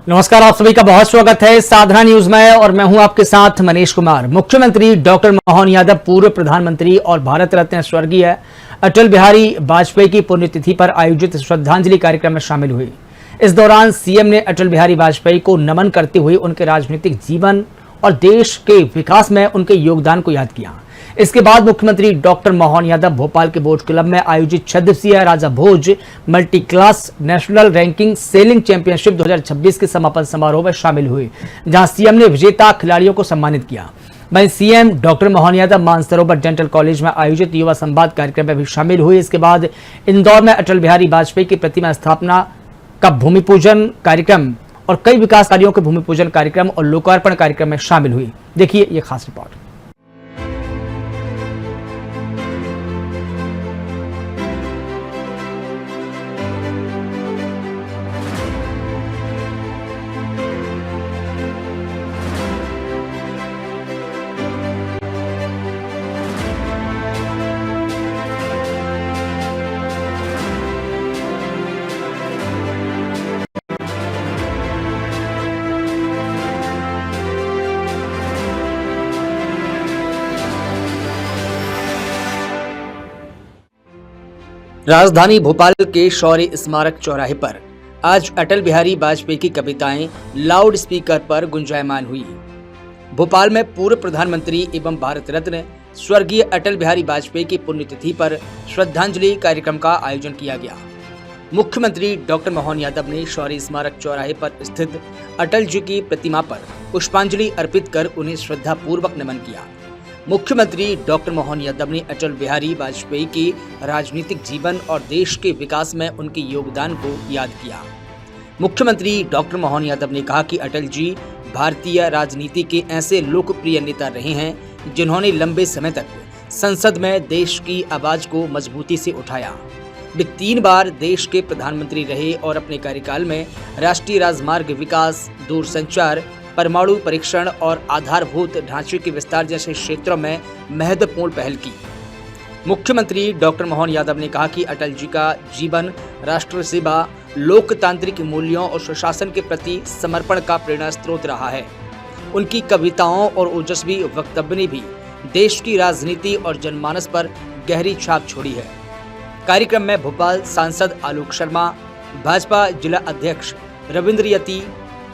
नमस्कार, आप सभी का बहुत स्वागत है साधना न्यूज में और मैं हूं आपके साथ मनीष कुमार। मुख्यमंत्री डॉक्टर मोहन यादव पूर्व प्रधानमंत्री और भारत रत्न स्वर्गीय अटल बिहारी वाजपेयी की पुण्यतिथि पर आयोजित श्रद्धांजलि कार्यक्रम में शामिल हुए। इस दौरान सीएम ने अटल बिहारी वाजपेयी को नमन करते हुए उनके राजनीतिक जीवन और देश के विकास में उनके योगदान को याद किया। इसके बाद मुख्यमंत्री डॉक्टर मोहन यादव भोपाल के बोट क्लब में आयोजित 6 दिवसीय Raja Bhoj multi class national ranking sailing championship 2026 के समापन समारोह में शामिल हुए, जहां सीएम ने विजेता खिलाड़ियों को सम्मानित किया। वहीं CM doctor Mohan Yadav Mansarovar dental college में आयोजित युवा संवाद कार्यक्रम में भी शामिल हुए। इसके बाद इंदौर में अटल बिहारी वाजपेयी की प्रतिमा स्थापना का भूमि पूजन कार्यक्रम और कई विकास कार्यों के भूमि पूजन कार्यक्रम और लोकार्पण कार्यक्रम में शामिल हुई। देखिए ये खास रिपोर्ट। राजधानी भोपाल के शौर्य स्मारक चौराहे पर आज अटल बिहारी वाजपेयी की कविताएं लाउड स्पीकर पर गुंजायमान हुई। भोपाल में पूर्व प्रधानमंत्री एवं भारत रत्न स्वर्गीय अटल बिहारी वाजपेयी की पुण्यतिथि पर श्रद्धांजलि कार्यक्रम का आयोजन किया गया। मुख्यमंत्री डॉक्टर मोहन यादव ने शौर्य स्मारक चौराहे पर स्थित अटल जी की प्रतिमा पर पुष्पांजलि अर्पित कर उन्हें श्रद्धापूर्वक नमन किया। मुख्यमंत्री डॉक्टर मोहन यादव ने अटल बिहारी वाजपेयी के राजनीतिक जीवन और देश के विकास में उनके योगदान को याद किया। मुख्यमंत्री डॉक्टर मोहन यादव ने कहा कि अटल जी भारतीय राजनीति के ऐसे लोकप्रिय नेता रहे हैं जिन्होंने लंबे समय तक संसद में देश की आवाज को मजबूती से उठाया। वे 3 बार देश के प्रधानमंत्री रहे और अपने कार्यकाल में राष्ट्रीय राजमार्ग विकास, दूरसंचार, परमाणु परीक्षण और आधारभूत ढांचे के विस्तार जैसे क्षेत्रों में महत्वपूर्ण पहल की। मुख्यमंत्री डॉक्टर मोहन यादव ने कहा कि अटल जी का जीवन राष्ट्र सेवा, लोकतांत्रिक मूल्यों और सुशासन के प्रति समर्पण का प्रेरणा स्रोत रहा है। उनकी कविताओं और ओजस्वी वक्तव्य ने भी देश की राजनीति और जनमानस पर गहरी छाप छोड़ी है। कार्यक्रम में भोपाल सांसद आलोक शर्मा, भाजपा जिला अध्यक्ष रविंद्र यति,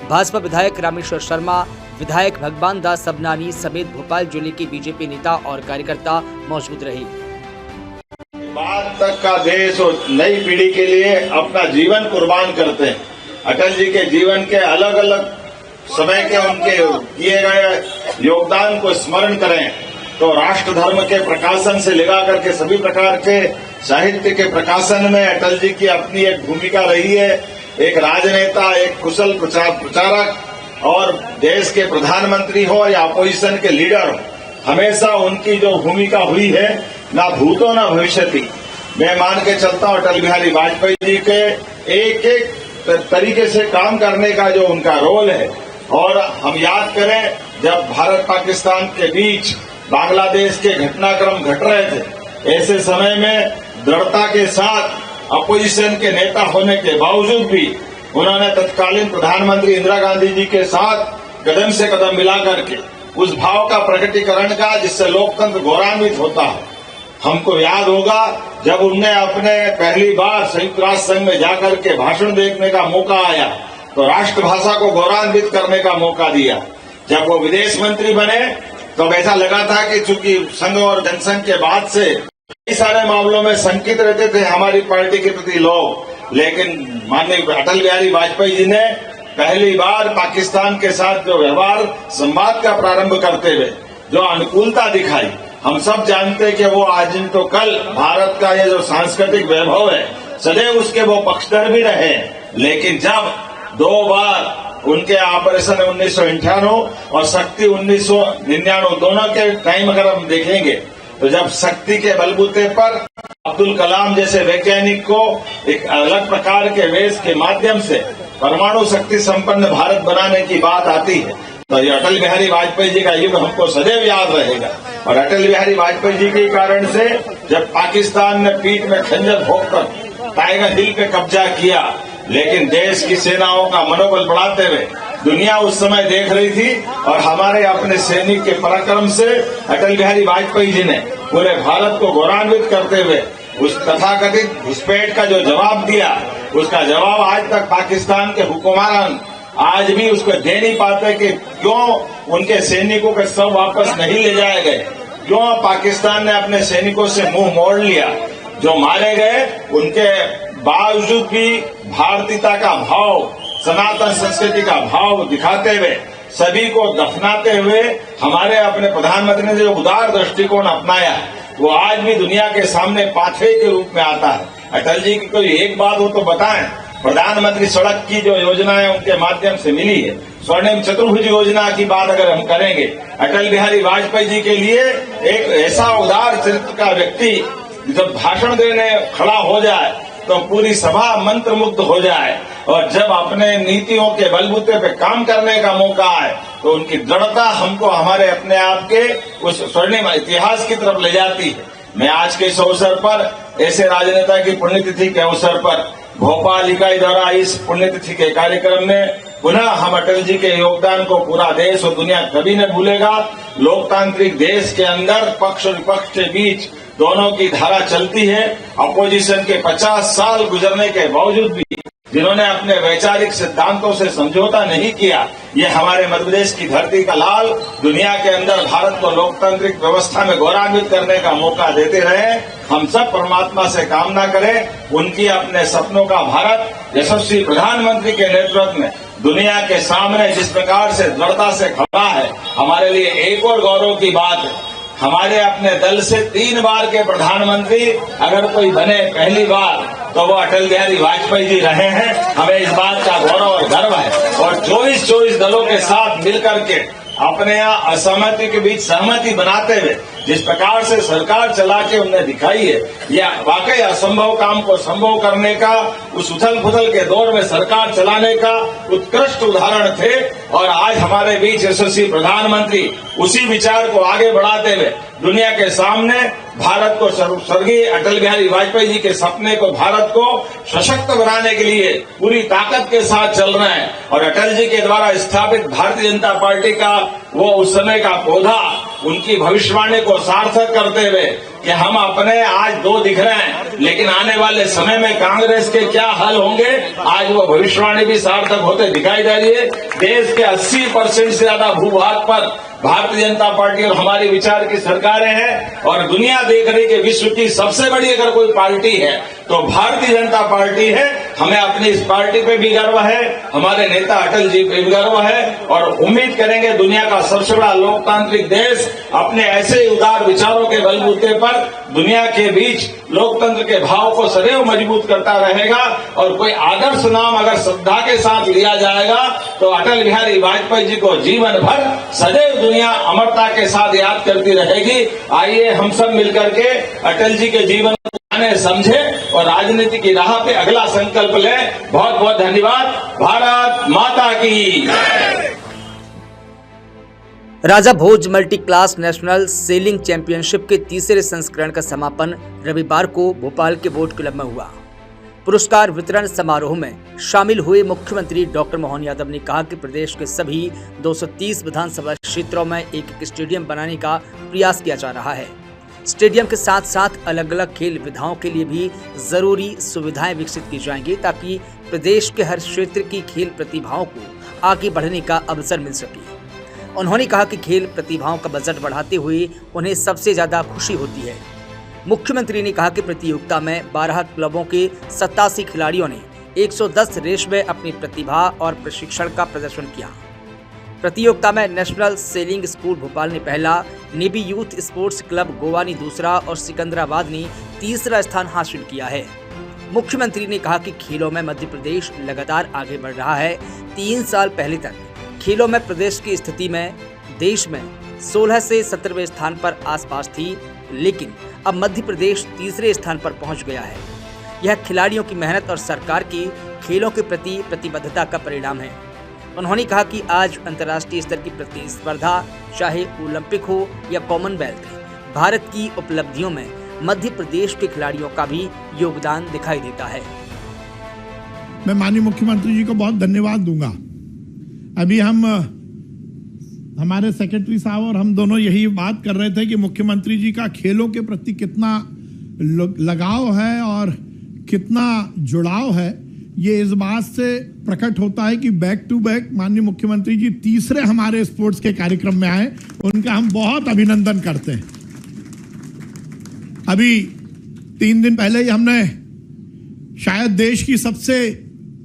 भाजपा विधायक रामेश्वर शर्मा, विधायक भगवान दास सबनानी समेत भोपाल जिले के बीजेपी नेता और कार्यकर्ता मौजूद रहे। बाद तक का देश और नई पीढ़ी के लिए अपना जीवन कुर्बान करते हैं। अटल जी के जीवन के अलग अलग समय के उनके किए गए योगदान को स्मरण करें तो राष्ट्र धर्म के प्रकाशन से लेगा करके सभी प्रकार के साहित्य के प्रकाशन में अटल जी की अपनी एक भूमिका रही है। एक राजनेता, एक कुशल प्रचारक और देश के प्रधानमंत्री हो या अपोजिशन के लीडर हो, हमेशा उनकी जो भूमिका हुई है ना भूतो ना भविष्यति। मैं मान के चलता हूं अटल बिहारी वाजपेयी जी के एक एक तरीके से काम करने का जो उनका रोल है। और हम याद करें जब भारत पाकिस्तान के बीच बांग्लादेश के घटनाक्रम घट रहे थे, ऐसे समय में दृढ़ता के साथ अपोजिशन के नेता होने के बावजूद भी उन्होंने तत्कालीन प्रधानमंत्री इंदिरा गांधी जी के साथ कदम से कदम मिला करके उस भाव का प्रकटीकरण का जिससे लोकतंत्र गौरवान्वित होता है। हमको याद होगा जब उनने अपने पहली बार संयुक्त राष्ट्र संघ में जाकर के भाषण देने का मौका आया तो राष्ट्रभाषा को गौरवान्वित करने का मौका दिया। जब वो विदेश मंत्री बने तो ऐसा लगा था कि चूंकि संघ और जनसंघ के बाद से कई सारे मामलों में शंकित रहते थे हमारी पार्टी के प्रति लोग, लेकिन माननीय अटल बिहारी वाजपेयी जी ने पहली बार पाकिस्तान के साथ जो व्यवहार संवाद का प्रारंभ करते हुए जो अनुकूलता दिखाई, हम सब जानते हैं कि वो आज दिन तो कल भारत का ये जो सांस्कृतिक वैभव है सदैव उसके वो पक्षधर भी रहे। लेकिन जब 2 बार उनके ऑपरेशन 1998 और शक्ति 1999 दोनों के टाइम अगर हम देखेंगे तो जब शक्ति के बलबूते पर अब्दुल कलाम जैसे वैज्ञानिक को एक अलग प्रकार के वेश के माध्यम से परमाणु शक्ति संपन्न भारत बनाने की बात आती है तो ये अटल बिहारी वाजपेयी जी का युग हमको सदैव याद रहेगा। और अटल बिहारी वाजपेयी जी के कारण से जब पाकिस्तान ने पीठ में खंजर भोंककर टाइगर हिल पे कब्जा किया लेकिन देश की सेनाओं का मनोबल बढ़ाते हुए दुनिया उस समय देख रही थी और हमारे अपने सैनिक के पराक्रम से अटल बिहारी वाजपेयी जी ने पूरे भारत को गौरवान्वित करते हुए उस तथाकथित घुसपैठ का जो जवाब दिया, उसका जवाब आज तक पाकिस्तान के हुक्मरान आज भी उसको दे नहीं पाते कि क्यों उनके सैनिकों के सब वापस नहीं ले जाए गए, क्यों पाकिस्तान ने अपने सैनिकों से मुंह मोड़ लिया। जो मारे गए उनके बावजूद भी भारतीयता का भाव, सनातन संस्कृति का भाव दिखाते हुए सभी को दफनाते हुए हमारे अपने प्रधानमंत्री ने जो उदार दृष्टिकोण अपनाया वो आज भी दुनिया के सामने पाथवे के रूप में आता है। अटल जी की कोई एक बात हो तो बताएं। प्रधानमंत्री सड़क की जो योजना है उनके माध्यम से मिली है। स्वर्णिम चतुर्भुज योजना की बात अगर हम करेंगे, अटल बिहारी वाजपेयी जी के लिए एक ऐसा उदार चरित्र का व्यक्ति जब भाषण देने खड़ा हो जाए तो पूरी सभा मंत्रमुग्ध हो जाए, और जब अपने नीतियों के बलबूते पे काम करने का मौका आए तो उनकी दृढ़ता हमको हमारे अपने आप के उस स्वर्णिम इतिहास की तरफ ले जाती है। मैं आज के इस अवसर पर ऐसे राजनेता की पुण्यतिथि के अवसर पर भोपाल इकाई द्वारा इस पुण्यतिथि के कार्यक्रम में पुनः हम अटल जी के योगदान को पूरा देश और दुनिया कभी न भूलेगा। लोकतांत्रिक देश के अंदर पक्ष और विपक्ष के बीच दोनों की धारा चलती है। अपोजिशन के 50 साल गुजरने के बावजूद भी जिन्होंने अपने वैचारिक सिद्धांतों से समझौता नहीं किया, ये हमारे मध्य प्रदेश की धरती का लाल दुनिया के अंदर भारत को लोकतांत्रिक व्यवस्था में गौरवान्वित करने का मौका देते रहे। हम सब परमात्मा से कामना करें उनकी अपने सपनों का भारत यशस्वी प्रधानमंत्री के नेतृत्व में दुनिया के सामने जिस प्रकार से दृढ़ता से खड़ा है, हमारे लिए एक और गौरव की बात है। हमारे अपने दल से 3 बार के प्रधानमंत्री अगर कोई बने पहली बार तो वो अटल बिहारी वाजपेयी जी रहे हैं। हमें इस बात का गौरव और गर्व है, और 24 दलों के साथ मिलकर के अपने यहाँ असहमति के बीच सहमति बनाते हुए जिस प्रकार से सरकार चला के उन्होंने दिखाई है, यह वाकई असंभव काम को संभव करने का, उस उथल पुथल के दौर में सरकार चलाने का उत्कृष्ट उदाहरण थे। और आज हमारे बीच यशस्वी प्रधानमंत्री उसी विचार को आगे बढ़ाते हुए दुनिया के सामने भारत को स्वर्गीय अटल बिहारी वाजपेयी जी के सपने को, भारत को सशक्त बनाने के लिए पूरी ताकत के साथ चल रहे हैं। और अटल जी के द्वारा स्थापित भारतीय जनता पार्टी का वो उस समय का पौधा, उनकी भविष्यवाणी को सार्थक करते हुए कि हम अपने आज 2 दिख रहे हैं, लेकिन आने वाले समय में कांग्रेस के क्या हल होंगे, आज वो भविष्यवाणी भी सार्थक होते दिखाई दे रही है। देश के 80% से ज्यादा भूभाग पर भारतीय जनता पार्टी और हमारी विचार की सरकारें हैं, और दुनिया देख रही कि विश्व की सबसे बड़ी अगर कोई पार्टी है तो भारतीय जनता पार्टी है। हमें अपनी इस पार्टी पे भी गर्व है, हमारे नेता अटल जी पे भी गर्व है, और उम्मीद करेंगे दुनिया का सबसे बड़ा लोकतांत्रिक देश अपने ऐसे उदार विचारों के बलबूते पर दुनिया के बीच लोकतंत्र के भाव को सदैव मजबूत करता रहेगा। और कोई आदर्श नाम अगर श्रद्धा के साथ लिया जाएगा तो अटल बिहारी वाजपेयी जी को जीवन भर सदैव दुनिया अमरता के साथ याद करती रहेगी। आइए हम सब मिलकर के अटल जी के जीवन को जाने समझे और राजनीति की राह पे अगला संकल्प लें। बहुत बहुत धन्यवाद। भारत माता की। Raja Bhoj multi class national sailing championship के 3रे संस्करण का समापन रविवार को भोपाल के बोट क्लब में हुआ। पुरस्कार वितरण समारोह में शामिल हुए मुख्यमंत्री डॉक्टर मोहन यादव ने कहा कि प्रदेश के सभी 230 विधानसभा क्षेत्रों में एक स्टेडियम बनाने का प्रयास किया जा रहा है। स्टेडियम के साथ साथ अलग अलग खेल विधाओं के लिए भी जरूरी सुविधाएं विकसित की जाएंगी ताकि प्रदेश के हर क्षेत्र की खेल प्रतिभाओं को आगे बढ़ने का अवसर मिल सके। उन्होंने कहा कि खेल प्रतिभाओं का बजट बढ़ाते हुए उन्हें सबसे ज्यादा खुशी होती है। मुख्यमंत्री ने कहा कि प्रतियोगिता में 12 क्लबों के 87 खिलाड़ियों ने 110 रेस में अपनी प्रतिभा और प्रशिक्षण का प्रदर्शन किया। प्रतियोगिता में नेशनल सेलिंग स्कूल भोपाल ने पहला, navy youth sports club Goa ने दूसरा और सिकंदराबाद ने तीसरा स्थान हासिल किया है। मुख्यमंत्री ने कहा कि खेलों में मध्य प्रदेश लगातार आगे बढ़ रहा है। 3 साल पहले तक खेलों में प्रदेश की स्थिति में देश में 16 से 17वें स्थान पर आसपास थी, लेकिन अब मध्य प्रदेश 3रे स्थान पर पहुंच गया है। यह खिलाड़ियों की मेहनत और सरकार की खेलों के प्रति प्रतिबद्धता का परिणाम है। उन्होंने कहा कि आज अंतर्राष्ट्रीय स्तर की प्रतिस्पर्धा, चाहे ओलंपिक हो या कॉमनवेल्थ, भारत की उपलब्धियों में मध्य प्रदेश के खिलाड़ियों का भी योगदान दिखाई देता है। मैं माननीय मुख्यमंत्री जी को बहुत धन्यवाद दूंगा। अभी हमारे सेक्रेटरी साहब और हम दोनों यही बात कर रहे थे कि मुख्यमंत्री जी का खेलों के प्रति कितना लगाव है और कितना जुड़ाव है, ये इस बात से प्रकट होता है कि बैक टू बैक माननीय मुख्यमंत्री जी तीसरे हमारे स्पोर्ट्स के कार्यक्रम में आए, उनका हम बहुत अभिनंदन करते हैं। अभी 3 दिन पहले ही हमने शायद देश की सबसे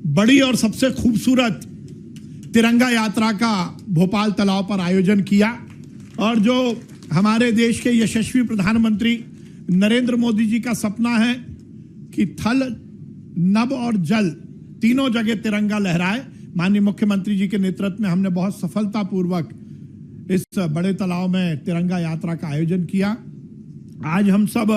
बड़ी और सबसे खूबसूरत तिरंगा यात्रा का भोपाल तालाब पर आयोजन किया और जो हमारे देश के यशस्वी प्रधानमंत्री नरेंद्र मोदी जी का सपना है कि थल, नभ और जल तीनों जगह तिरंगा लहराए, माननीय मुख्यमंत्री जी के नेतृत्व में हमने बहुत सफलतापूर्वक इस बड़े तालाब में तिरंगा यात्रा का आयोजन किया। आज हम सब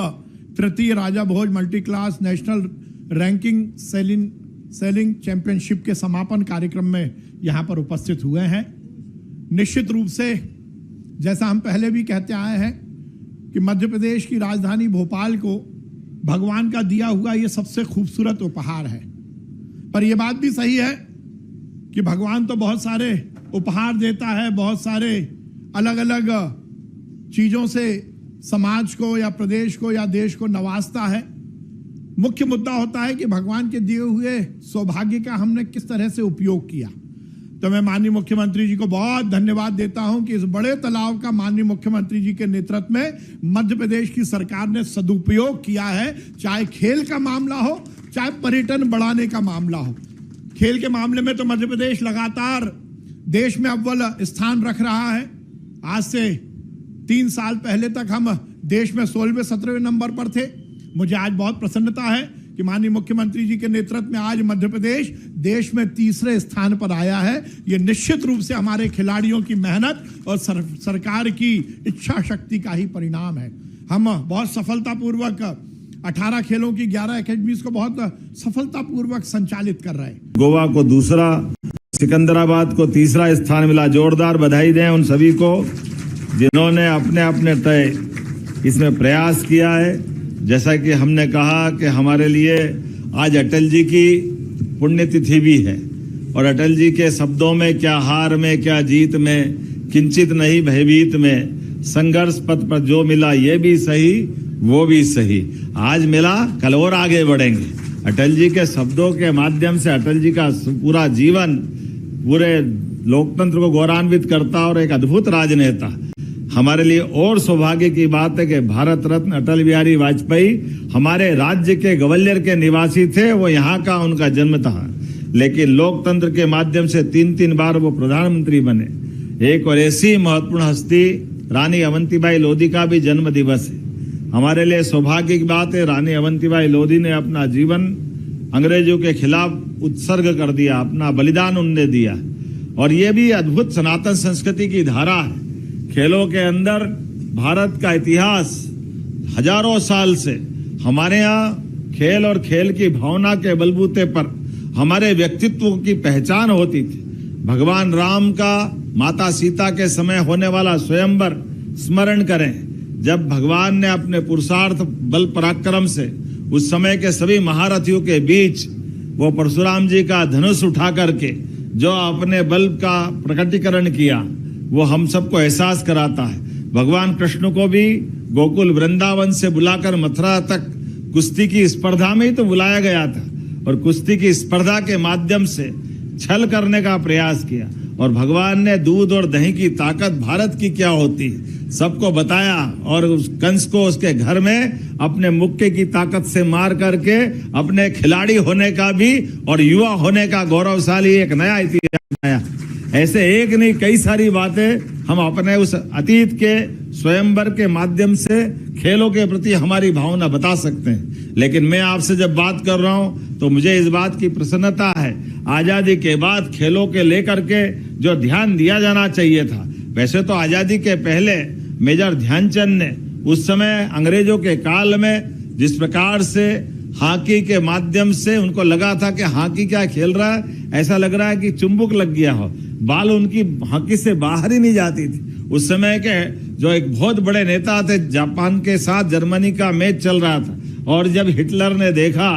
तृतीय Raja Bhoj multi class national ranking sailing championship के समापन कार्यक्रम में यहां पर उपस्थित हुए हैं। निश्चित रूप से जैसा हम पहले भी कहते आए हैं कि मध्य प्रदेश की राजधानी भोपाल को भगवान का दिया हुआ ये सबसे खूबसूरत उपहार है, पर यह बात भी सही है कि भगवान तो बहुत सारे उपहार देता है, बहुत सारे अलग अलग चीजों से समाज को या प्रदेश को या देश को नवाजता है। मुख्य मुद्दा होता है कि भगवान के दिए हुए सौभाग्य का हमने किस तरह से उपयोग किया। तो मैं माननीय मुख्यमंत्री जी को बहुत धन्यवाद देता हूं कि इस बड़े तालाब का माननीय मुख्यमंत्री जी के नेतृत्व में मध्य प्रदेश की सरकार ने सदुपयोग किया है, चाहे खेल का मामला हो, चाहे पर्यटन बढ़ाने का मामला हो। खेल के मामले में तो मध्य प्रदेश लगातार देश में अव्वल स्थान रख रहा है। आज से 3 साल पहले तक हम देश में 16वें 17वें नंबर पर थे। मुझे आज बहुत प्रसन्नता है कि माननीय मुख्यमंत्री जी के नेतृत्व में आज मध्य प्रदेश देश में तीसरे स्थान पर आया है। ये निश्चित रूप से हमारे खिलाड़ियों की मेहनत और सरकार की इच्छा शक्ति का ही परिणाम है। हम बहुत सफलतापूर्वक 18 खेलों की 11 एकेडमीज को बहुत सफलतापूर्वक संचालित कर रहे हैं। गोवा को दूसरा, सिकंदराबाद को तीसरा स्थान मिला। जोरदार बधाई दें उन सभी को जिन्होंने अपने अपने तय इसमें प्रयास किया है। जैसा कि हमने कहा कि हमारे लिए आज अटल जी की पुण्यतिथि भी है और अटल जी के शब्दों में क्या हार में क्या जीत में, किंचित नहीं भयभीत में, संघर्ष पथ पर जो मिला ये भी सही वो भी सही, आज मिला कल और आगे बढ़ेंगे। अटल जी के शब्दों के माध्यम से अटल जी का पूरा जीवन पूरे लोकतंत्र को गौरवान्वित करता और एक अद्भुत राजनेता। हमारे लिए और सौभाग्य की बात है कि भारत रत्न अटल बिहारी वाजपेयी हमारे राज्य के ग्वालियर के निवासी थे। वो यहाँ का उनका जन्म था, लेकिन लोकतंत्र के माध्यम से 3 बार वो प्रधानमंत्री बने। एक और ऐसी महत्वपूर्ण हस्ती रानी अवंतीबाई लोधी का भी जन्म दिवस है। हमारे लिए सौभाग्य की बात है, रानी अवंतीबाई लोधी ने अपना जीवन अंग्रेजों के खिलाफ उत्सर्ग कर दिया, अपना बलिदान उन्होंने दिया। और ये भी अद्भुत सनातन संस्कृति की धारा है। खेलों के अंदर भारत का इतिहास हजारों साल से हमारे यहाँ खेल और खेल की भावना के बलबूते पर हमारे व्यक्तित्व की पहचान होती थी। भगवान राम का माता सीता के समय होने वाला स्वयंवर स्मरण करें, जब भगवान ने अपने पुरुषार्थ बल पराक्रम से उस समय के सभी महारथियों के बीच वो परशुराम जी का धनुष उठा करके जो अपने बल का प्रकटीकरण किया, वो हम सबको एहसास कराता है। भगवान कृष्ण को भी गोकुल वृंदावन से बुलाकर मथुरा तक कुश्ती की स्पर्धा में ही तो बुलाया गया था और कुश्ती की स्पर्धा के माध्यम से छल करने का प्रयास किया और भगवान ने दूध और दही की ताकत भारत की क्या होती है सबको बताया और उस कंस को उसके घर में अपने मुक्के की ताकत से मार करके अपने खिलाड़ी होने का भी और युवा होने का गौरवशाली एक नया इतिहास बनाया। ऐसे एक नहीं कई सारी बातें हम अपने उस अतीत के स्वयंवर के माध्यम से खेलों के प्रति हमारी भावना बता सकते हैं। लेकिन मैं आपसे जब बात कर रहा हूं तो मुझे इस बात की प्रसन्नता है, आजादी के बाद खेलों के लेकर के जो ध्यान दिया जाना चाहिए था। वैसे तो आजादी के पहले मेजर ध्यानचंद ने उस समय अंग्रेजों के काल में जिस प्रकार से हॉकी के माध्यम से उनको लगा था कि हॉकी क्या खेल रहा है, ऐसा लग रहा है कि चुंबक लग गया हो, बाल उनकी हॉकी से बाहर ही नहीं जाती थी। उस समय के जो एक बहुत बड़े नेता थे, जापान के साथ जर्मनी का मैच चल रहा था और जब हिटलर ने देखा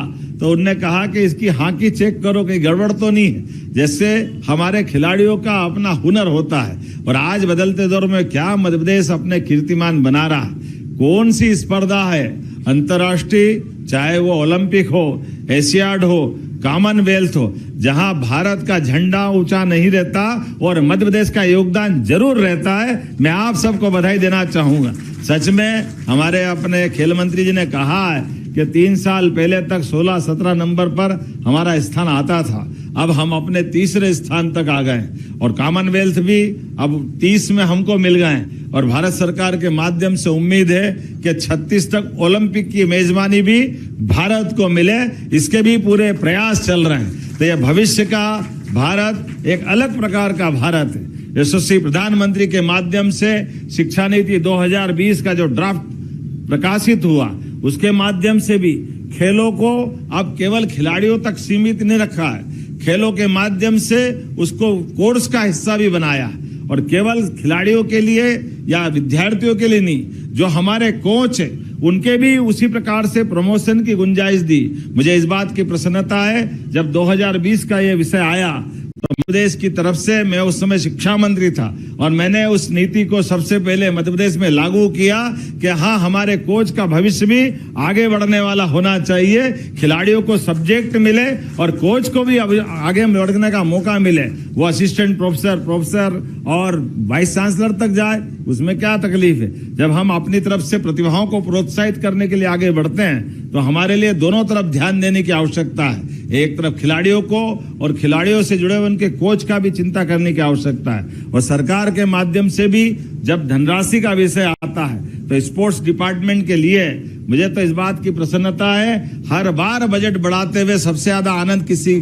तो उनने कहा कि इसकी हांकी चेक करो कहीं गड़बड़ तो नहीं है, जैसे हमारे खिलाड़ियों का अपना हुनर होता है। और आज बदलते दौर में क्या मध्य प्रदेश अपने कीर्तिमान बना रहा है। कौन सी स्पर्धा है अंतर्राष्ट्रीय, चाहे वो ओलंपिक हो, एशियाड हो, कॉमनवेल्थ हो, जहां भारत का झंडा ऊंचा नहीं रहता और मध्य प्रदेश का योगदान जरूर रहता है। मैं आप सबको बधाई देना चाहूंगा। सच में हमारे अपने खेल मंत्री जी ने कहा है कि 3 साल पहले तक 16-17 नंबर पर हमारा स्थान आता था, अब हम अपने तीसरे स्थान तक आ गए और कॉमनवेल्थ भी अब 30 में हमको मिल गए। और भारत सरकार के माध्यम से उम्मीद है कि 36 तक ओलंपिक की मेजबानी भी भारत को मिले, इसके भी पूरे प्रयास चल रहे हैं। तो यह भविष्य का भारत एक अलग प्रकार का भारत है। यशस्वी प्रधानमंत्री के माध्यम से शिक्षा नीति 2020 का जो ड्राफ्ट प्रकाशित हुआ, उसके माध्यम से भी खेलों को अब केवल खिलाड़ियों तक सीमित नहीं रखा है, खेलों के माध्यम से उसको कोर्स का हिस्सा भी बनाया और केवल खिलाड़ियों के लिए या विद्यार्थियों के लिए नहीं, जो हमारे कोच है उनके भी उसी प्रकार से प्रमोशन की गुंजाइश दी। मुझे इस बात की प्रसन्नता है, जब 2020 का ये विषय आया तो मध्य प्रदेश की तरफ से, मैं उस समय शिक्षा मंत्री था और मैंने उस नीति को सबसे पहले मध्य प्रदेश में लागू किया कि हाँ, हमारे कोच का भविष्य भी आगे बढ़ने वाला होना चाहिए, खिलाड़ियों को सब्जेक्ट मिले और कोच को भी आगे बढ़ने का मौका मिले। वो असिस्टेंट प्रोफेसर और वाइस चांसलर तक जाए, उसमें क्या तकलीफ है। जब हम अपनी तरफ से प्रतिभाओं को प्रोत्साहित करने के लिए आगे बढ़ते हैं तो हमारे लिए दोनों तरफ ध्यान देने की आवश्यकता है। एक तरफ खिलाड़ियों को और खिलाड़ियों से जुड़े हुए उनके कोच का भी चिंता करने की आवश्यकता है। और सरकार के माध्यम से भी जब धनराशि का विषय आता है तो स्पोर्ट्स डिपार्टमेंट के लिए मुझे तो इस बात की प्रसन्नता है, हर बार बजट बढ़ाते हुए सबसे ज्यादा आनंद किसी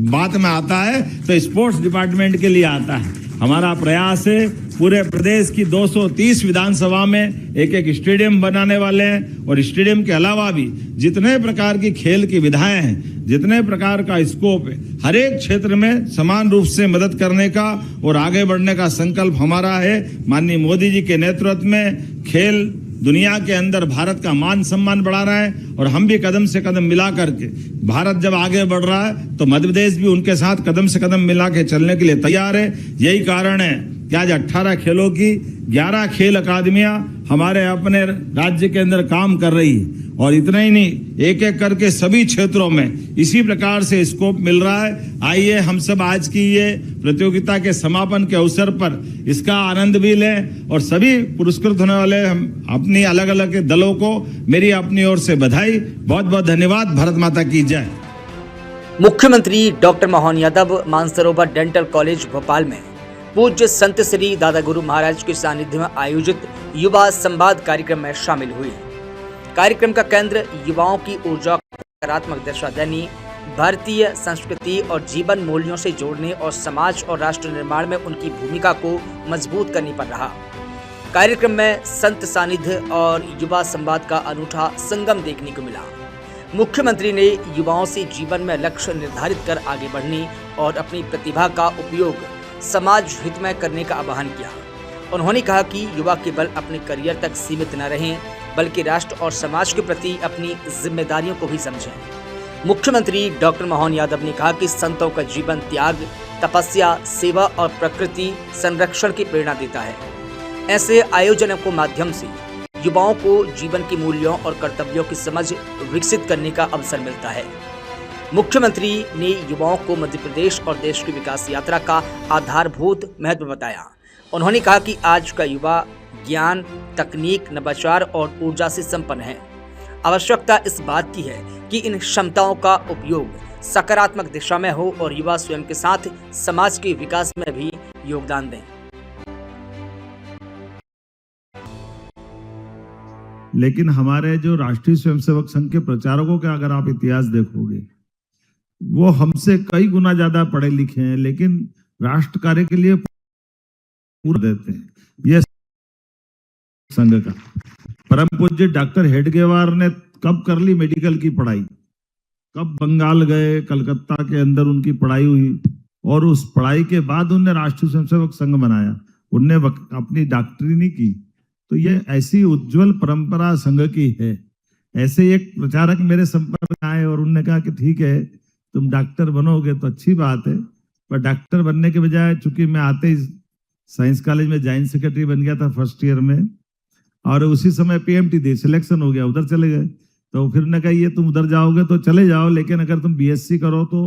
बात में आता है तो स्पोर्ट्स डिपार्टमेंट के लिए आता है। हमारा प्रयास है पूरे प्रदेश की 230 विधानसभा में एक स्टेडियम बनाने वाले हैं और स्टेडियम के अलावा भी जितने प्रकार की खेल की विधाएं हैं, जितने प्रकार का स्कोप है, हर एक क्षेत्र में समान रूप से मदद करने का और आगे बढ़ने का संकल्प हमारा है। माननीय मोदी जी के नेतृत्व में खेल दुनिया के अंदर भारत का मान सम्मान बढ़ा रहा है और हम भी कदम से कदम मिला करके, भारत जब आगे बढ़ रहा है तो मध्य प्रदेश भी उनके साथ कदम से कदम मिला के चलने के लिए तैयार है। यही कारण है कि आज 18 खेलों की 11 खेल अकादमियां हमारे अपने राज्य के अंदर काम कर रही है। और इतना ही नहीं, एक एक करके सभी क्षेत्रों में इसी प्रकार से स्कोप मिल रहा है। आइए हम सब आज की ये प्रतियोगिता के समापन के अवसर पर इसका आनंद भी लें और सभी पुरस्कृत होने वाले हम अपनी अलग अलग दलों को मेरी अपनी ओर से बधाई। बहुत बहुत धन्यवाद। भारत माता की जय। मुख्यमंत्री doctor Mohan Yadav Mansarovar dental college Bhopal में पूज्य संत श्री दादा गुरु महाराज के सानिध्य में आयोजित युवा संवाद कार्यक्रम में शामिल हुए। कार्यक्रम का केंद्र युवाओं की ऊर्जा को सकारात्मक दिशा देने, भारतीय संस्कृति और जीवन मूल्यों से जोड़ने और समाज और राष्ट्र निर्माण में उनकी भूमिका को मजबूत करने पर रहा। कार्यक्रम में संत सानिध्य और युवा संवाद का अनूठा संगम देखने को मिला। मुख्यमंत्री ने युवाओं से जीवन में लक्ष्य निर्धारित कर आगे बढ़ने और अपनी प्रतिभा का उपयोग समाज हित में करने का आह्वान किया। उन्होंने कहा कि युवा केवल अपने करियर तक सीमित न रहें, बल्कि राष्ट्र और समाज के प्रति अपनी जिम्मेदारियों को भी समझें। मुख्यमंत्री डॉक्टर मोहन यादव ने कहा कि संतों का जीवन त्याग, तपस्या, सेवा और प्रकृति संरक्षण की प्रेरणा देता है। ऐसे आयोजनों के माध्यम से युवाओं को जीवन के मूल्यों और कर्तव्यों की समझ विकसित करने का अवसर मिलता है। मुख्यमंत्री ने युवाओं को मध्य प्रदेश और देश की विकास यात्रा का आधारभूत महत्व बताया। उन्होंने कहा कि आज का युवा ज्ञान, तकनीक, नवाचार और ऊर्जा से संपन्न है। आवश्यकता इस बात की है कि इन क्षमताओं का उपयोग सकारात्मक दिशा में हो और युवा स्वयं के साथ समाज के विकास में भी योगदान दें। लेकिन हमारे जो राष्ट्रीय स्वयंसेवक संघ के प्रचारकों का अगर आप इतिहास देखोगे, वो हमसे कई गुना ज्यादा पढ़े लिखे हैं, लेकिन राष्ट्र कार्य के लिए पूरा देते हैं। यह संघ का परम पूज्य डॉक्टर हेडगेवार ने कब कर ली मेडिकल की पढ़ाई, कब बंगाल गए, कलकत्ता के अंदर उनकी पढ़ाई हुई और उस पढ़ाई के बाद उनने राष्ट्रीय स्वयंसेवक संघ बनाया। उनने अपनी डॉक्टरी नहीं की। तो ये ऐसी उज्जवल परंपरा संघ की है ऐसे ही एक प्रचारक मेरे संपर्क में आए और उन्होंने कहा कि ठीक है तुम डॉक्टर बनोगे तो अच्छी बात है, पर डॉक्टर बनने के बजाय, चूंकि मैं आते ही साइंस कॉलेज में जॉइंट सेक्रेटरी बन गया था फर्स्ट ईयर में, और उसी समय पीएमटी दी सिलेक्शन हो गया, उधर चले गए। तो फिर ने कहा ये तुम उधर जाओगे तो चले जाओ, लेकिन अगर तुम बीएससी करो तो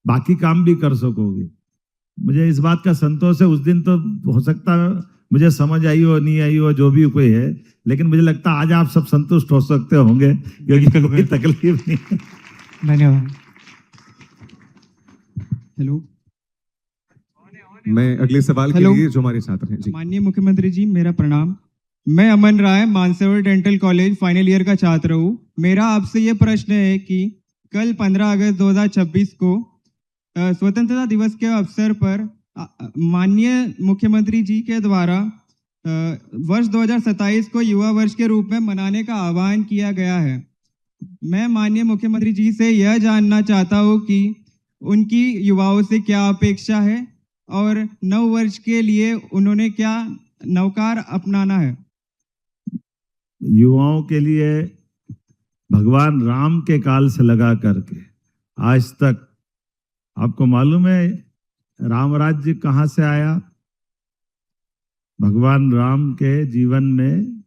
बाकी काम भी कर सकोगे। मुझे इस बात का संतोष है। उस दिन तो हो सकता है मुझे समझ आई हो नहीं आई हो, जो भी कोई है, लेकिन मुझे लगता है आज आप सब संतुष्ट हो सकते होंगे क्योंकि कोई तकलीफ नहीं है। धन्यवाद। हेलो, मैं अगले सवाल के हेलो। लिए जो हमारे छात्र हैं जी। माननीय मुख्यमंत्री जी, मेरा प्रणाम। मैं Aman Rai, Mansarovar dental college final year का छात्र हूँ। मेरा आपसे ये प्रश्न है कि कल 15 अगस्त 2026 को स्वतंत्रता दिवस के अवसर पर माननीय मुख्यमंत्री जी के द्वारा वर्ष 2027 को युवा वर्ष के रूप में मनाने का आह्वान किया गया है। मैं माननीय मुख्यमंत्री जी से यह जानना चाहता हूँ कि उनकी युवाओं से क्या अपेक्षा है और नव वर्ष के लिए उन्होंने क्या नवकार अपनाना है। युवाओं के लिए भगवान राम के काल से लगा करके आज तक, आपको मालूम है राम राज्य कहाँ से आया? भगवान राम के जीवन में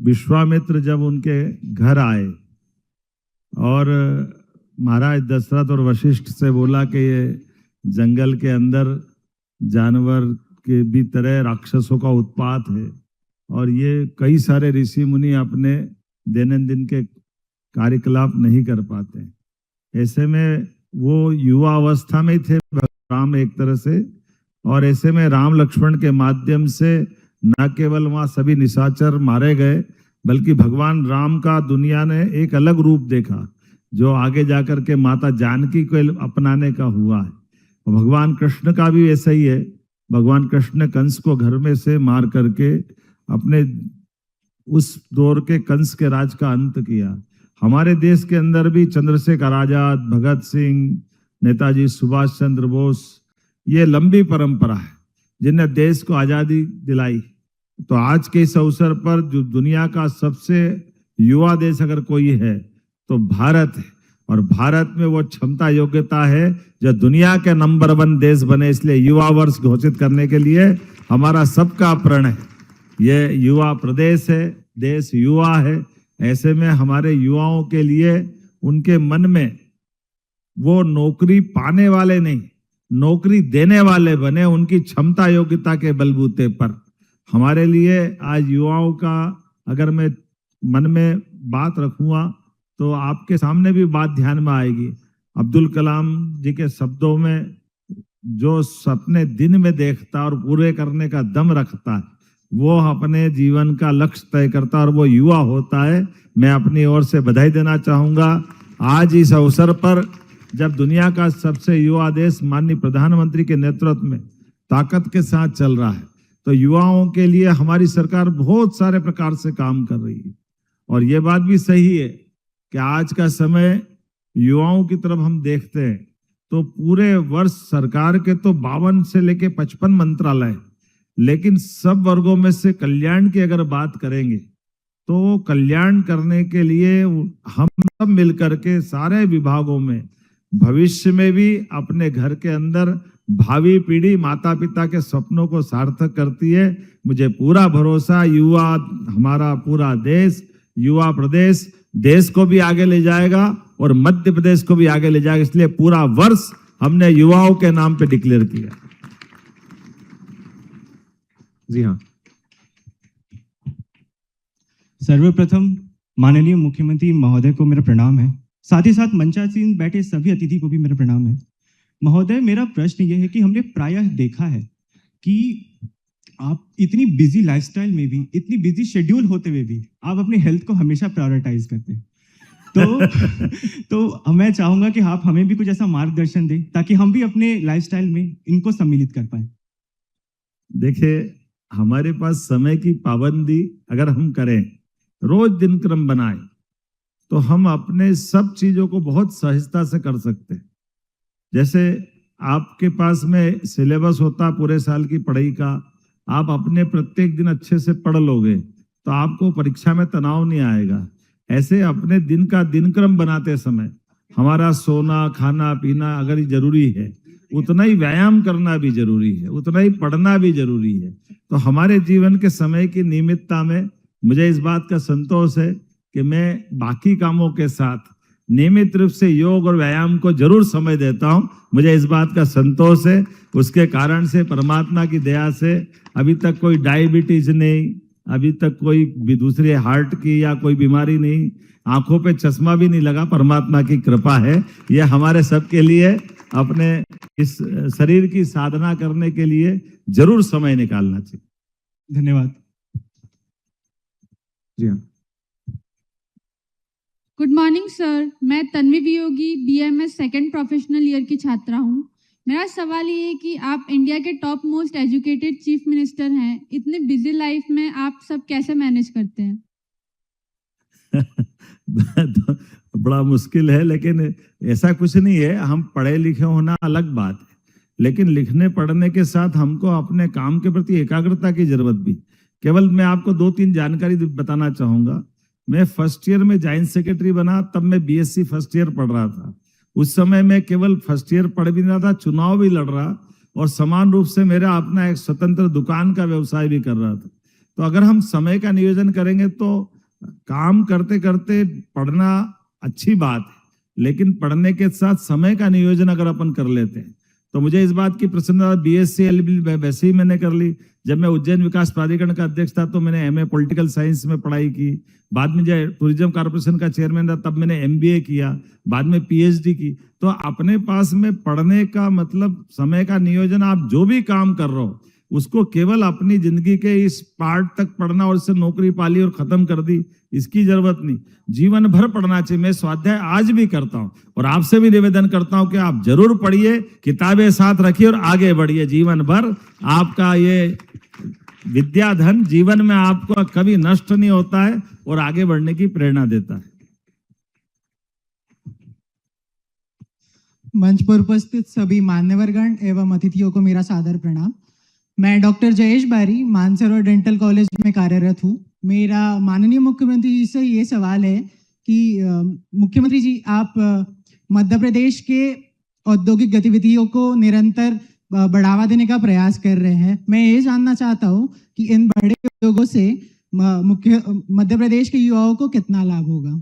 विश्वामित्र जब उनके घर आए और महाराज दशरथ और वशिष्ठ से बोला कि ये जंगल के अंदर जानवर के भी तरह राक्षसों का उत्पात है और ये कई सारे ऋषि मुनि अपने दैनंदिन के कार्यकलाप नहीं कर पाते। ऐसे में वो युवा अवस्था में थे राम एक तरह से, और ऐसे में राम लक्ष्मण के माध्यम से न केवल वहाँ सभी निशाचर मारे गए, बल्कि भगवान राम का दुनिया ने एक अलग रूप देखा जो आगे जाकर के माता जानकी को अपनाने का हुआ है। और भगवान कृष्ण का भी ऐसा ही है। भगवान कृष्ण ने कंस को घर में से मार करके अपने उस दौर के कंस के राज का अंत किया। हमारे देश के अंदर भी चंद्रशेखर आजाद, भगत सिंह, नेताजी सुभाष चंद्र बोस, ये लंबी परंपरा है जिन्हें देश को आजादी दिलाई। तो आज के इस अवसर पर जो दुनिया का सबसे युवा देश अगर कोई है तो भारत है, और भारत में वो क्षमता योग्यता है जो दुनिया के नंबर 1 देश बने। इसलिए युवा वर्ष घोषित करने के लिए हमारा सबका प्रण है। ये युवा प्रदेश है, देश युवा है। ऐसे में हमारे युवाओं के लिए उनके मन में वो नौकरी पाने वाले नहीं, नौकरी देने वाले बने, उनकी क्षमता योग्यता के बलबूते पर। हमारे लिए आज युवाओं का अगर मैं मन में बात रखूंगा तो आपके सामने भी बात ध्यान में आएगी। अब्दुल कलाम जी के शब्दों में, जो सपने दिन में देखता और पूरे करने का दम रखता है वो अपने जीवन का लक्ष्य तय करता और वो युवा होता है। मैं अपनी ओर से बधाई देना चाहूंगा। आज इस अवसर पर जब दुनिया का सबसे युवा देश माननीय प्रधानमंत्री के नेतृत्व में ताकत के साथ चल रहा है, तो युवाओं के लिए हमारी सरकार बहुत सारे प्रकार से काम कर रही है। और ये बात भी सही है कि आज का समय युवाओं की तरफ हम देखते हैं तो पूरे वर्ष सरकार के तो 52 से लेके 55 मंत्रालय, लेकिन सब वर्गों में से कल्याण की अगर बात करेंगे तो कल्याण करने के लिए हम सब मिलकर के सारे विभागों में भविष्य में भी अपने घर के अंदर भावी पीढ़ी माता पिता के सपनों को सार्थक करती है। मुझे पूरा भरोसा युवा, हमारा पूरा देश, युवा प्रदेश देश को भी आगे ले जाएगा और मध्य प्रदेश को भी आगे ले जाएगा। इसलिए पूरा वर्ष हमने युवाओं के नाम पे डिक्लेयर किया। जी हाँ, सर्वप्रथम माननीय मुख्यमंत्री महोदय को मेरा प्रणाम है। साथ ही साथ मंचासीन बैठे सभी अतिथि को भी मेरा प्रणाम है। महोदय, मेरा प्रश्न ये है कि हमने प्रायः देखा है कि आप इतनी बिजी लाइफस्टाइल में भी, इतनी बिजी शेड्यूल होते हुए भी आप अपनी हेल्थ को हमेशा प्रायोरिटाइज करते हैं। तो मैं चाहूंगा कि आप हमें भी कुछ ऐसा मार्गदर्शन दें ताकि हम भी अपने लाइफस्टाइल में इनको सम्मिलित कर पाए। देखिए, हमारे पास समय की पाबंदी अगर हम करें, रोज दिनक्रम बनाएं, तो हम अपने सब चीजों को बहुत सहजता से कर सकते हैं। जैसे आपके पास में सिलेबस होता पूरे साल की पढ़ाई का, आप अपने प्रत्येक दिन अच्छे से पढ़ लोगे तो आपको परीक्षा में तनाव नहीं आएगा। ऐसे अपने दिन का दिनक्रम बनाते समय हमारा सोना खाना पीना अगर जरूरी है, उतना ही व्यायाम करना भी जरूरी है, उतना ही पढ़ना भी जरूरी है। तो हमारे जीवन के समय की नियमितता में मुझे इस बात का संतोष है कि मैं बाकी कामों के साथ नियमित रूप से योग और व्यायाम को जरूर समय देता हूं। मुझे इस बात का संतोष है। उसके कारण से परमात्मा की दया से अभी तक कोई डायबिटीज नहीं, अभी तक कोई भी दूसरी हार्ट की या कोई बीमारी नहीं, आंखों पे चश्मा भी नहीं लगा। परमात्मा की कृपा है। यह हमारे सबके लिए अपने इस शरीर की साधना करने के लिए जरूर समय निकालना चाहिए। धन्यवाद। जी हाँ। गुड मॉर्निंग सर, मैं Tanvi Viyogi BMS second professional year की छात्रा हूँ। मेरा सवाल ये है कि आप इंडिया के top most educated chief minister हैं, इतने बिजी लाइफ में आप सब कैसे मैनेज करते हैं? बड़ा मुश्किल है, लेकिन ऐसा कुछ नहीं है। हम पढ़े लिखे होना अलग बात है, लेकिन लिखने पढ़ने के साथ हमको अपने काम के प्रति एकाग्रता की जरूरत भी। केवल मैं आपको 2-3 जानकारी बताना चाहूंगा। मैं फर्स्ट ईयर में जॉइंट सेक्रेटरी बना, तब मैं बीएससी फर्स्ट ईयर पढ़ रहा था। उस समय मैं केवल फर्स्ट ईयर पढ़ भी रहा था, चुनाव भी लड़ रहा और समान रूप से मेरा अपना एक स्वतंत्र दुकान का व्यवसाय भी कर रहा था। तो अगर हम समय का नियोजन करेंगे तो काम करते करते पढ़ना अच्छी बात है, लेकिन पढ़ने के साथ समय का नियोजन अगर अपन कर लेते हैं तो मुझे इस बात की प्रसन्नता। बीएससी एलबी वैसे ही मैंने कर ली। जब मैं उज्जैन विकास प्राधिकरण का अध्यक्ष था तो मैंने एमए पॉलिटिकल साइंस में पढ़ाई की। बाद में जब टूरिज्म कॉर्पोरेशन का चेयरमैन था तब मैंने एमबीए किया, बाद में पीएचडी की। तो अपने पास में पढ़ने का मतलब समय का नियोजन, आप जो भी काम कर रहे हो उसको केवल अपनी जिंदगी के इस पार्ट तक पढ़ना और उससे नौकरी पाली और खत्म कर दी, इसकी जरूरत नहीं। जीवन भर पढ़ना चाहिए। मैं स्वाध्याय आज भी करता हूं और आपसे भी निवेदन करता हूं कि आप जरूर पढ़िए, किताबें साथ रखिए और आगे बढ़िए। जीवन भर आपका ये विद्याधन जीवन में आपको कभी नष्ट नहीं होता है और आगे बढ़ने की प्रेरणा देता है। मंच पर उपस्थित सभी मान्यवरगण एवं अतिथियों को मेरा सादर प्रणाम। मैं डॉक्टर जयेश बारी मानसरोवर डेंटल कॉलेज में कार्यरत हूँ। मेरा माननीय मुख्यमंत्री जी से ये सवाल है कि मुख्यमंत्री जी, आप मध्य प्रदेश के औद्योगिक गतिविधियों को निरंतर बढ़ावा देने का प्रयास कर रहे हैं। मैं ये जानना चाहता हूँ कि इन बड़े उद्योगों से मध्य प्रदेश के युवाओं को कितना लाभ होगा?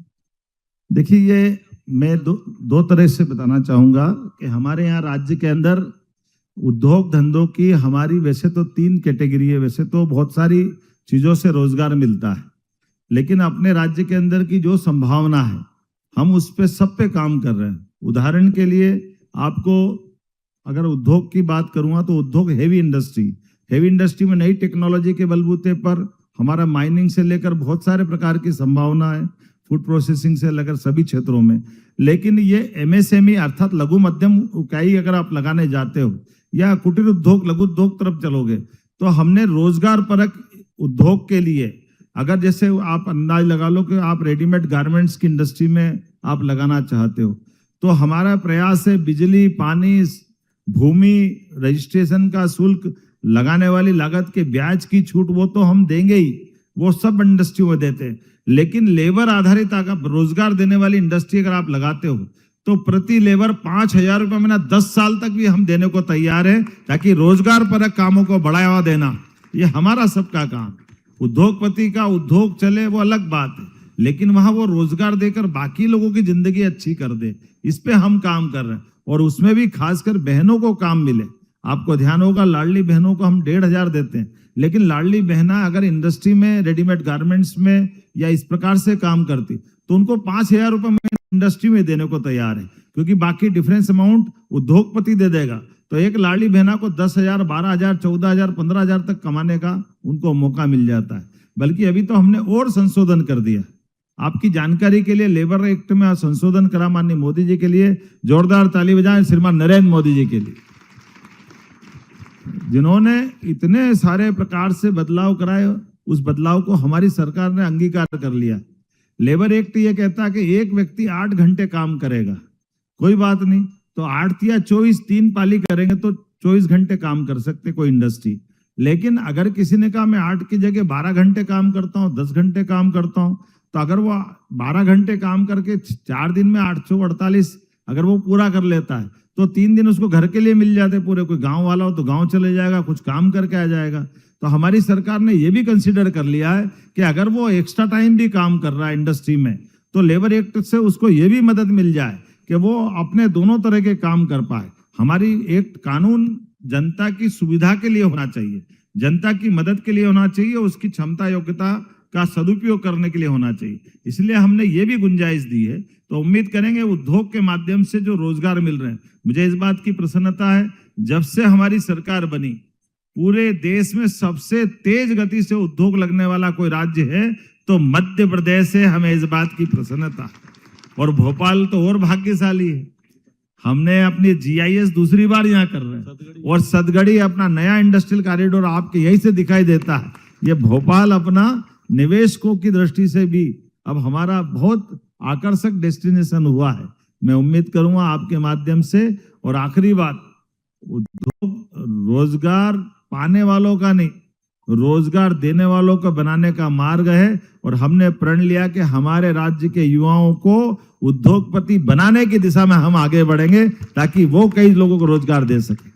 देखिए, ये मैं दो तरह से बताना चाहूंगा कि हमारे यहाँ राज्य के अंदर उद्योग धंधों की हमारी वैसे तो 3 कैटेगरी है। वैसे तो बहुत सारी चीजों से रोजगार मिलता है, लेकिन अपने राज्य के अंदर की जो संभावना है हम उस पे सब पे काम कर रहे हैं। उदाहरण के लिए आपको अगर उद्योग की बात करूंगा तो उद्योग हेवी इंडस्ट्री में नई टेक्नोलॉजी के बलबूते पर हमारा माइनिंग से लेकर बहुत सारे प्रकार की संभावना है, फूड प्रोसेसिंग से लेकर सभी क्षेत्रों में। लेकिन ये एमएसएमई अर्थात लघु मध्यम इकाई अगर आप लगाने जाते हो या कुटीर उद्योग लघु उद्योग तरफ चलोगे तो हमने रोजगार परक उद्योग के लिए, अगर जैसे आप अंदाज लगा लो कि आप रेडीमेड गारमेंट्स की इंडस्ट्री में आप लगाना चाहते हो तो हमारा प्रयास है बिजली, पानी, भूमि, रजिस्ट्रेशन का शुल्क, लगाने वाली लागत के ब्याज की छूट वो तो हम देंगे ही, वो सब इंडस्ट्री में देते हैं। लेकिन लेबर आधारित अगर रोजगार देने वाली इंडस्ट्री अगर आप लगाते हो तो प्रति लेबर 5,000 रुपये महीना 10 साल तक भी हम देने को तैयार है, ताकि रोजगार परक कामों को बढ़ावा देना ये हमारा सबका काम। उद्योगपति का उद्योग चले वो अलग बात है, लेकिन वहां वो रोजगार देकर बाकी लोगों की जिंदगी अच्छी कर दे, इस पे हम काम कर रहे हैं। और उसमें भी खासकर बहनों को काम मिले। आपको ध्यान होगा लाडली बहनों को हम 1,500 देते हैं, लेकिन लाडली बहना अगर इंडस्ट्री में रेडीमेड गारमेंट्स में या इस प्रकार से काम करती तो उनको 5,000 रुपये इंडस्ट्री में देने को तैयार है, क्योंकि बाकी डिफरेंस अमाउंट उद्योगपति दे देगा। तो एक लाडली बहना को 10,000, 12,000, 14,000, 15,000 तक कमाने का उनको मौका मिल जाता है। बल्कि अभी तो हमने और संशोधन कर दिया। आपकी जानकारी के लिए लेबर एक्ट में संशोधन करा माननीय मोदी जी के लिए। जोरदार ताली बजाएं श्रीमान नरेंद्र मोदी जी के लिए, जिन्होंने इतने सारे प्रकार से बदलाव कराए। उस बदलाव को हमारी सरकार ने अंगीकार कर लिया। लेबर एक्ट ये कहता है कि एक व्यक्ति 8 घंटे काम करेगा, कोई बात नहीं, तो 8 या 24 3 पाली करेंगे तो 24 घंटे काम कर सकते कोई इंडस्ट्री। लेकिन अगर किसी ने कहा मैं 8 की जगह 12 घंटे काम करता हूँ, 10 घंटे काम करता हूँ, तो अगर वो 12 घंटे काम करके 4 दिन में 848 अगर वो पूरा कर लेता है तो 3 दिन उसको घर के लिए मिल जाते पूरे। कोई गांव वाला हो तो गांव चले जाएगा, कुछ काम करके आ जाएगा। तो हमारी सरकार ने ये भी कंसीडर कर लिया है कि अगर वो एक्स्ट्रा टाइम भी काम कर रहा है इंडस्ट्री में तो लेबर एक्ट से उसको ये भी मदद मिल जाए कि वो अपने दोनों तरह के काम कर पाए। हमारी एक कानून जनता की सुविधा के लिए होना चाहिए, जनता की मदद के लिए होना चाहिए, उसकी क्षमता योग्यता का सदुपयोग करने के लिए होना चाहिए। इसलिए हमने ये भी गुंजाइश दी है। तो उम्मीद करेंगे उद्योग के माध्यम से जो रोजगार मिल रहे हैं, मुझे इस बात की प्रसन्नता है जब से हमारी सरकार बनी पूरे देश में सबसे तेज गति से उद्योग लगने वाला कोई राज्य है तो मध्य प्रदेश है। हमें इस बात की प्रसन्नता है। और भोपाल तो और भाग्यशाली है, हमने अपनी GIS दूसरी बार यहाँ कर रहे हैं और सदगड़ी अपना नया इंडस्ट्रियल कॉरिडोर आपके यहीं से दिखाई देता है। ये भोपाल अपना निवेशकों की दृष्टि से भी अब हमारा बहुत आकर्षक डेस्टिनेशन हुआ है। मैं उम्मीद करूंगा आपके माध्यम से। और आखिरी बात, उद्योग रोजगार पाने वालों का नहीं, रोजगार देने वालों को बनाने का मार्ग है। और हमने प्रण लिया कि हमारे राज्य के युवाओं को उद्योगपति बनाने की दिशा में हम आगे बढ़ेंगे ताकि वो कई लोगों को रोजगार दे सके।